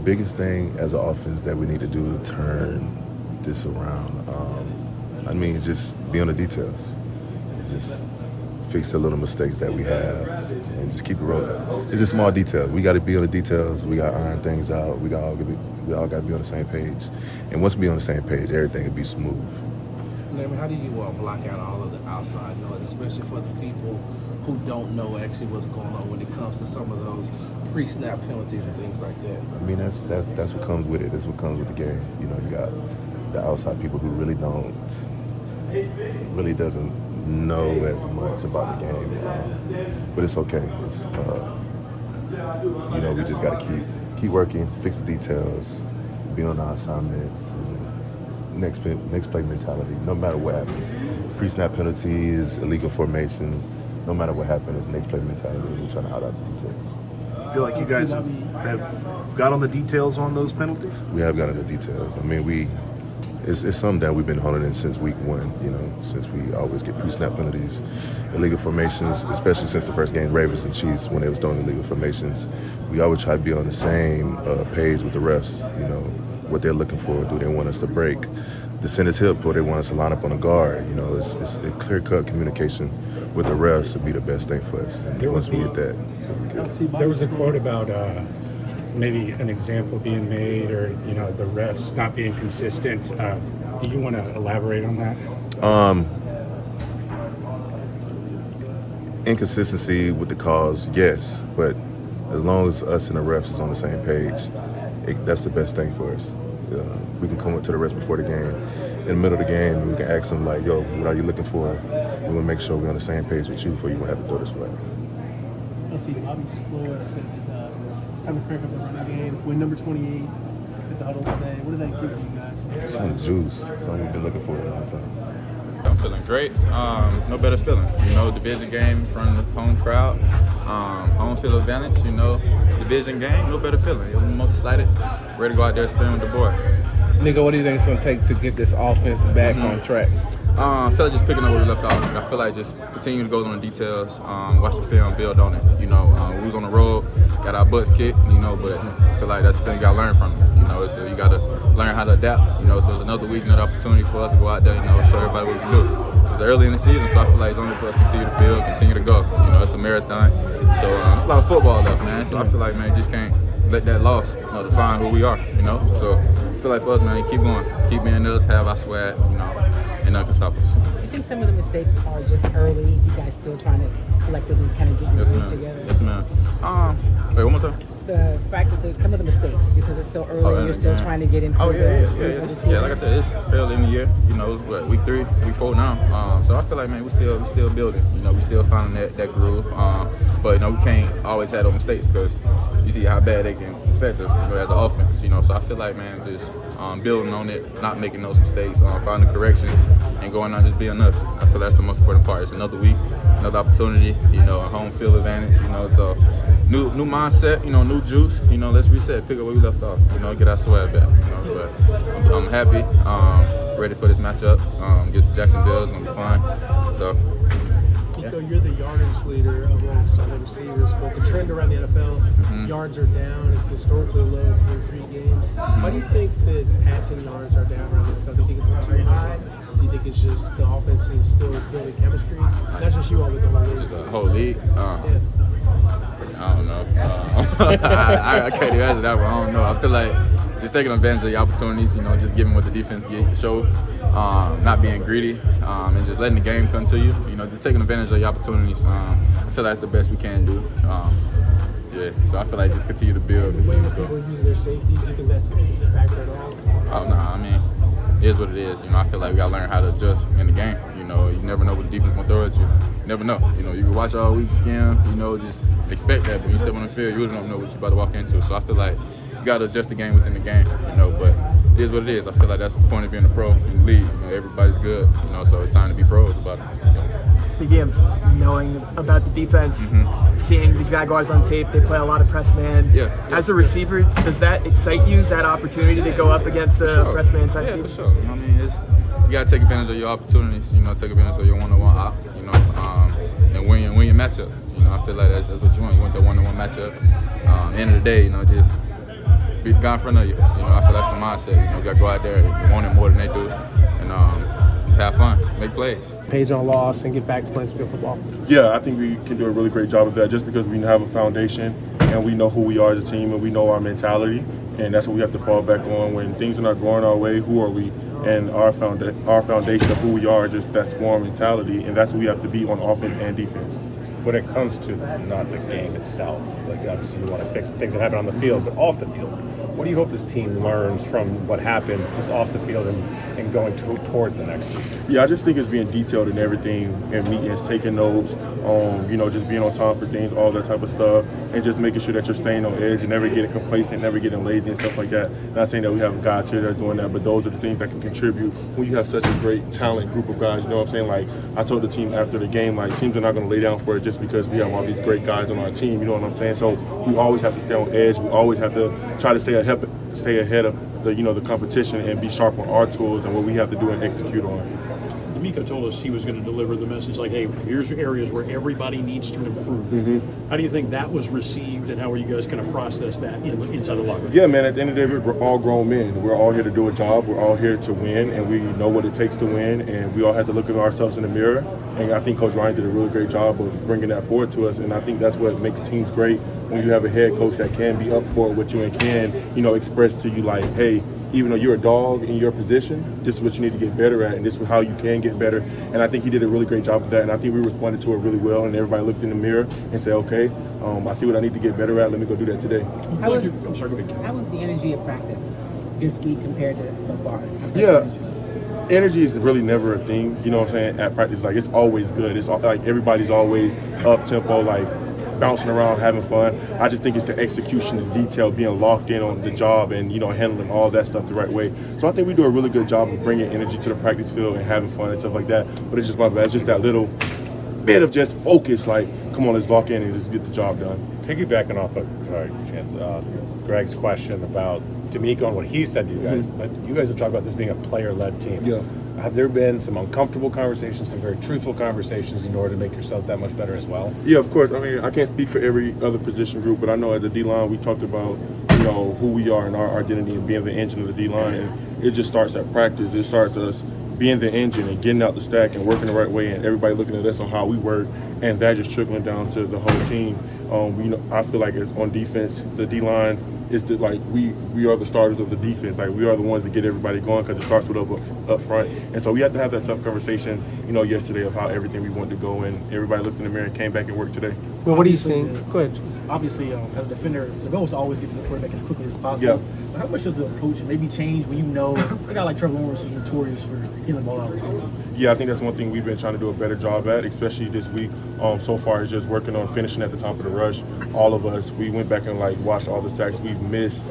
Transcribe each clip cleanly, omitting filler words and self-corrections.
biggest thing as an offense that we need to do to turn this around, just be on the details. Just fix the little mistakes that we have and just keep it rolling. It's just small details. We got to be on the details. We got to iron things out. We all got to be on the same page. And once we be on the same page, everything will be smooth. Laremy, how do you block out all of the outside noise, especially for the people who don't know actually what's going on when it comes to some of those pre-snap penalties and things like that? I mean, that's what comes with it. That's what comes with the game. You know, you got the outside people who really doesn't know as much about the game, but it's okay. It's, we just got to keep working, fix the details, be on our assignments, and next play mentality. No matter what happens, pre-snap penalties, illegal formations. No matter what happens, next play mentality. We're trying to out the details. I feel like you guys have got on the details on those penalties. We have got on the details. I mean, It's something that we've been honing in since week one, since we always get pre-snap penalties, illegal formations, especially since the first game, Ravens and Chiefs, when they was doing illegal formations. We always try to be on the same page with the refs, what they're looking for. Do they want us to break the center's hip or they want us to line up on a guard? It's a clear-cut communication with the refs would be the best thing for us. And once we get that, there was a quote about maybe an example being made or, the refs not being consistent. Do you want to elaborate on that? Inconsistency with the calls, yes. But as long as us and the refs is on the same page, that's the best thing for us. We can come up to the refs before the game. In the middle of the game, we can ask them, like, yo, what are you looking for? We want to make sure we're on the same page with you before you have to throw this way. Let's see, Bobby Slow said it's time to crank up the running game. Win number 28 at the huddle today. What did that give you guys? Some juice. Something we've been looking for a long time. I'm feeling great. No better feeling. Division game in front of the home crowd. Home field advantage, division game, no better feeling. I'm most excited. Ready to go out there and spin with the boys. Nico, what do you think it's going to take to get this offense back on track? I feel like just picking up where we left off. I feel like just continue to go on the details, watch the film, build on it. We was on the road, got our butts kicked, but I feel like that's the thing you got to learn from it. So you got to learn how to adapt. So it's another week, another opportunity for us to go out there, show everybody what we can do. It's early in the season, so I feel like it's only for us to continue to build, continue to go. It's a marathon, so it's a lot of football left, man. So I feel like, man, you just can't let that loss define who we are. So I feel like for us, man, keep going, keep being us, have our swag, and nothing can stop us. I think some of the mistakes are just early. You guys still trying to collectively kind of get your group together. Yes, ma'am. Wait, one more time. The fact that some of the mistakes, because it's so early, you're still trying to get into Yeah, like I said, it's early in the year. Week 3, week 4 now. So I feel like, man, we still building. We still finding that groove. But we can't always have those mistakes because you see how bad they can affect us as an offense. So I feel like, man, just building on it, not making those mistakes, finding corrections, and going on just being us. I feel that's the most important part. It's another week, another opportunity. A home field advantage. So. New mindset, new juice. Let's reset, pick up where we left off. Get our swag back. But I'm happy, ready for this matchup. Against Jacksonville, it's gonna be fun. So. Nico, you're the yardage leader amongst all the receivers, but the trend around the NFL, yards are down. It's historically low through 3 games. Why do you think that passing yards are down around the NFL? Do you think it's too high? Do you think it's just the offense is still building chemistry? Not just you all, but the whole league. Just the whole league. I don't know. I can't even answer that one. I don't know. I feel like just taking advantage of the opportunities, just giving what the defense show, not being greedy, and just letting the game come to you. Just taking advantage of the opportunities. I feel like that's the best we can do. So I feel like just continue to build. When people are using their safeties, do you think that's a factor at all? Oh, no. I mean, it is what it is. I feel like we got to learn how to adjust in the game. You never know what the defense going to throw at you. You never know. You can watch all week, skim, just expect that. But when you step on the field, you really don't know what you're about to walk into. So I feel like you got to adjust the game within the game, but it is what it is. I feel like that's the point of being a pro in the league. Everybody's good, so it's time to be pros about it. Speaking of knowing about the defense, seeing the Jaguars on tape, they play a lot of press man. As a receiver, does that excite you, that opportunity to go up against a press man type team? Yeah, for sure. You got to take advantage of your opportunities, take advantage of your one-on-one op, and win your matchup. I feel like that's what you want. You want that one-on-one matchup. At the end of the day, just guy in front of you. You know, I feel that's the mindset. You know, you got to go out there and want it more than they do, and have fun, make plays. Page on loss and get back to playing some good football. Yeah, I think we can do a really great job of that just because we have a foundation and we know who we are as a team and we know our mentality, and that's what we have to fall back on when things are not going our way. Who are we? And our foundation of who we are is just that swarm mentality, and that's what we have to be on offense and defense. When it comes to not the game itself, like obviously you want to fix the things that happen on the field, but off the field, what do you hope this team learns from what happened just off the field and going towards the next week? Yeah, I just think it's being detailed in everything, in meetings, taking notes, you know, just being on time for things, all that type of stuff, and just making sure that you're staying on edge and never getting complacent, never getting lazy and stuff like that. Not saying that we have guys here that's doing that, but those are the things that can contribute when you have such a great talent group of guys. You know what I'm saying? Like, I told the team after the game, like, teams are not going to lay down for it just because we have all these great guys on our team. You know what I'm saying? So we always have to stay on edge. We always have to try to stay ahead of the competition and be sharp on our tools and what we have to do and execute on. Nico told us he was going to deliver the message like, hey, here's areas where everybody needs to improve. Mm-hmm. How do you think that was received, and how are you guys going to process that inside the locker room? Yeah, man, at the end of the day, we're all grown men. We're all here to do a job. We're all here to win, and we know what it takes to win, and we all have to look at ourselves in the mirror. And I think Coach Ryan did a really great job of bringing that forward to us, and I think that's what makes teams great when you have a head coach that can be up for it with you and can, you know, express to you like, hey, even though you're a dog in your position, this is what you need to get better at, and this is how you can get better. And I think he did a really great job of that, and I think we responded to it really well, and everybody looked in the mirror and said, okay, I see what I need to get better at. Let me go do that today. I'm sorry, go ahead. How was the energy of practice this week compared to so far? Yeah. Energy is really never a thing, you know what I'm saying, at practice. Like, it's always good. It's like everybody's always up-tempo, like, bouncing around, having fun. I just think it's the execution, the detail, being locked in on the job and, you know, handling all that stuff the right way. So I think we do a really good job of bringing energy to the practice field and having fun and stuff like that. But it's just my bad. It's just that little bit of just focus, like, come on, let's lock in and just get the job done. Piggybacking off of Greg's question about D'Amico and what he said to you guys, but you guys have talked about this being a player-led team. Yeah. Have there been some uncomfortable conversations, some very truthful conversations in order to make yourselves that much better as well? Yeah, of course. I mean, I can't speak for every other position group, but I know at the D-line we talked about, you know, who we are and our identity and being the engine of the D-line. And it just starts at practice. It starts us being the engine and getting out the stack and working the right way and everybody looking at us on how we work, and that just trickling down to the whole team. You know, I feel like it's on defense, the D-line is like we are the starters of the defense. Like, we are the ones that get everybody going because it starts with up front. And so we have to have that tough conversation, you know, yesterday of how everything we wanted to go, and everybody looked in the mirror and came back and worked today. Well, what are you seeing? Go ahead. Obviously, as a defender, the goal is to always get to the quarterback as quickly as possible. Yeah. But how much does the approach maybe change when you know a guy like Trevor Lawrence is notorious for getting the ball out of the game? Yeah, I think that's one thing we've been trying to do a better job at, especially this week. So far, is just working on finishing at the top of the rush. All of us, we went back and like watched all the sacks we've missed.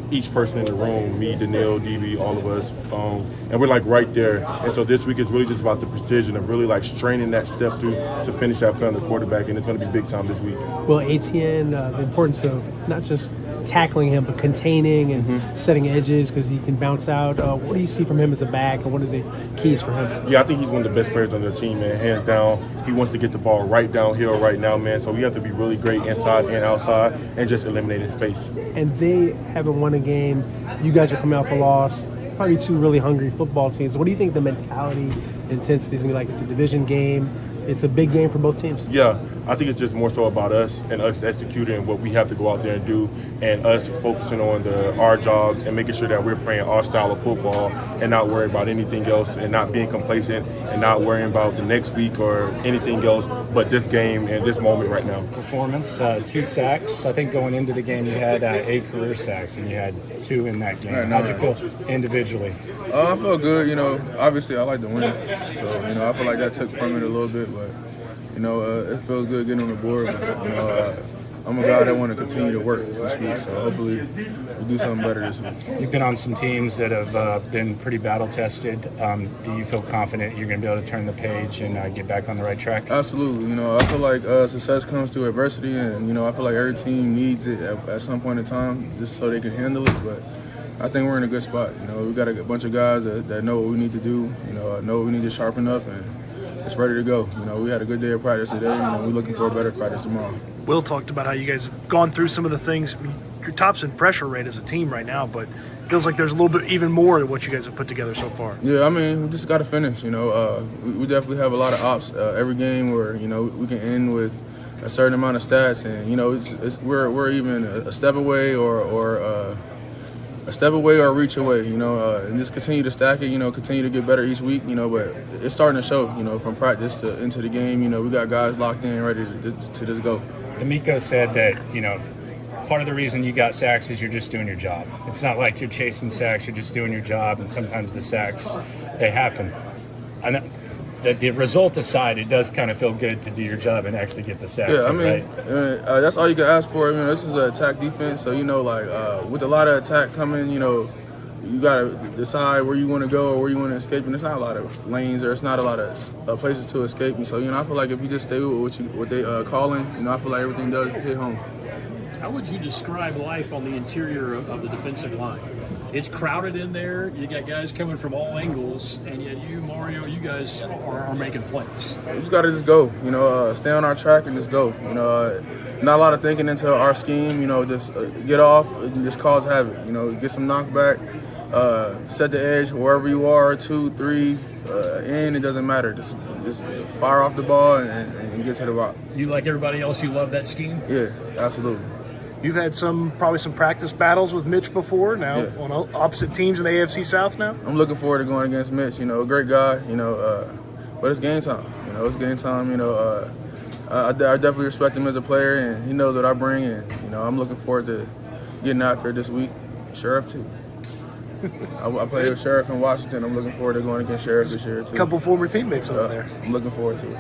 Each person in the room, me, Daniil, DB, all of us, and we're like right there. And so this week is really just about the precision of really like straining that step through to finish that play on the quarterback, and it's going to be big time this week. Well, ATN, the importance of not just tackling him, but containing and setting edges because he can bounce out. What do you see from him as a back, and what are the keys for him? Yeah, I think he's one of the best players on their team, man, hands down. He wants to get the ball right downhill right now, man. So we have to be really great inside and outside and just eliminating space. And they haven't won a game. You guys are coming off a loss. Probably two really hungry football teams. What do you think the mentality, intensity is going to be like? It's a division game. It's a big game for both teams. Yeah, I think it's just more so about us and us executing what we have to go out there and do, and us focusing on our jobs and making sure that we're playing our style of football and not worrying about anything else, and not being complacent and not worrying about the next week or anything else but this game and this moment right now. Performance, 2 sacks. I think going into the game you had 8 career sacks and you had 2 in that game. How'd you feel individually? I felt good. You know, obviously I like to win, so, you know, I feel like that took from it a little bit, but, you know, it feels good getting on the board. But, you know, I'm a guy that want to continue to work this week, so hopefully we do something better this week. You've been on some teams that have been pretty battle-tested. Do you feel confident you're going to be able to turn the page and get back on the right track? Absolutely. You know, I feel like success comes through adversity, and, you know, I feel like every team needs it at some point in time just so they can handle it, but I think we're in a good spot. You know, we got a bunch of guys that know what we need to do, you know what we need to sharpen up, and it's ready to go. You know, we had a good day of practice today, and we're looking for a better practice tomorrow. Will talked about how you guys have gone through some of the things. You're tops in pressure rate as a team right now, but it feels like there's a little bit even more to what you guys have put together so far. Yeah, I mean, we just got to finish. You know, we definitely have a lot of ops every game where, you know, we can end with a certain amount of stats, and, you know, we're even a step away or a step away or a reach away, you know, and just continue to stack it, you know, continue to get better each week, you know, but it's starting to show, you know, from practice to into the game. You know, we got guys locked in, ready to just go. D'Amico said that, you know, part of the reason you got sacks is you're just doing your job. It's not like you're chasing sacks, you're just doing your job, and sometimes the sacks, they happen. And the result aside, it does kind of feel good to do your job and actually get the sack. Yeah, too, I mean, right? that's all you can ask for. You know, this is an attack defense, so, you know, like with a lot of attack coming, you know, you got to decide where you want to go or where you want to escape, and there's not a lot of lanes or it's not a lot of places to escape. And so, you know, I feel like if you just stay with what they calling, you know, I feel like everything does hit home. How would you describe life on the interior of the defensive line? It's crowded in there. You got guys coming from all angles, and yet you, Mario, you guys are making plays. We just got to just go, you know, stay on our track and just go. You know, not a lot of thinking into our scheme, you know, just get off and just cause havoc. You know, get some knockback, set the edge wherever you are, 2, 3, in, it doesn't matter. Just fire off the ball and get to the rock. You, like everybody else, you love that scheme? Yeah, absolutely. You've had probably some practice battles with Mitch before, now on opposite teams in the AFC South now? I'm looking forward to going against Mitch, you know, a great guy, you know, but it's game time. You know, it's game time, you know. I definitely respect him as a player, and he knows what I bring, and, you know, I'm looking forward to getting out there this week. Sheriff, too. I played with Sheriff in Washington. I'm looking forward to going against Sheriff this year, too. A couple former teammates over there. I'm looking forward to it.